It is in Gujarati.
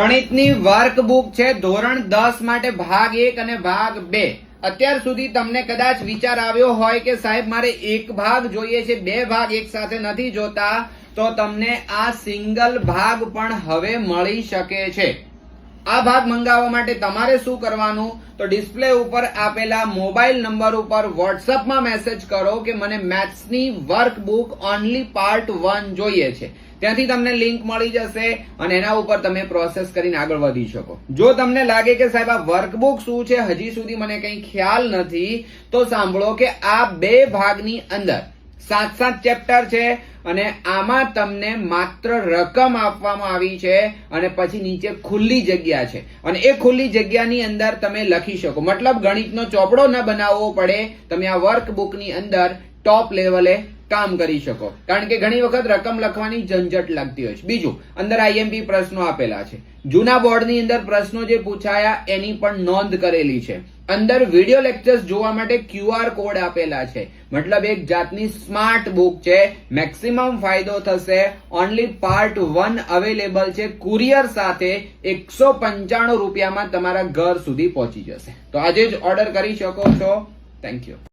ગણિતની વર્કબુક છે ધોરણ 10 માટે ભાગ 1 અને ભાગ 2. અત્યાર સુધી તમને કદાચ વિચાર આવ્યો હોય કે સાહેબ મારે એક ભાગ જોઈએ છે, બે ભાગ એક સાથે નથી જોતા, તો તમને આ સિંગલ ભાગ પણ હવે મળી શકે છે. આ ભાગ મંગાવવા માટે તમારે શું કરવાનું, તો ડિસ્પ્લે ઉપર આપેલા મોબાઈલ નંબર ઉપર વોટ્સઅપમાં મેસેજ કરો કે મને મેથ્સની વર્કબુક ઓનલી પાર્ટ 1 જોઈએ છે. ત્યાંથી તમને લિંક મળી જશે અને એના ઉપર તમે પ્રોસેસ કરીને આગળ વધી શકો. જો તમને લાગે કે સાહેબ આ વર્કબુક શું છે હજી સુધી મને કંઈ ખ્યાલ નથી, તો સાંભળો કે આ બે ભાગની અંદર 7 ચેપ્ટર છે અને આમાં તમને માત્ર રકમ આપવામાં આવી છે અને પછી નીચે ખુલ્લી જગ્યા છે અને એ ખુલ્લી જગ્યાની અંદર તમે લખી શકો. મતલબ ગણિતનો ચોપડો ન બનાવવો પડે, તમે આ વર્કબુકની અંદર ટોપ લેવલે કામ કરી શકો. કારણ કે ઘણી વખત રકમ લખવાની ઝંઝટ લાગતી હોય છે. બીજું, અંદર આઈએમપી પ્રશ્નો આપેલા છે. જૂના બોર્ડની અંદર પ્રશ્નો જે પૂછાયા એની પણ નોંધ કરેલી છે. અંદર વિડિયો લેક્ચર્સ જોવા માટે QR કોડ આપેલા છે. મતલબ એક જાતની સ્માર્ટ બુક છે. મેક્સિમમ ફાયદો થશે. ઓનલી પાર્ટ 1 અવેલેબલ છે. કુરિયર સાથે 195 રૂપિયામાં તમારા ઘર સુધી પહોંચી જશે. તો આજે જ ઓર્ડર કરી શકો છો. Thank you.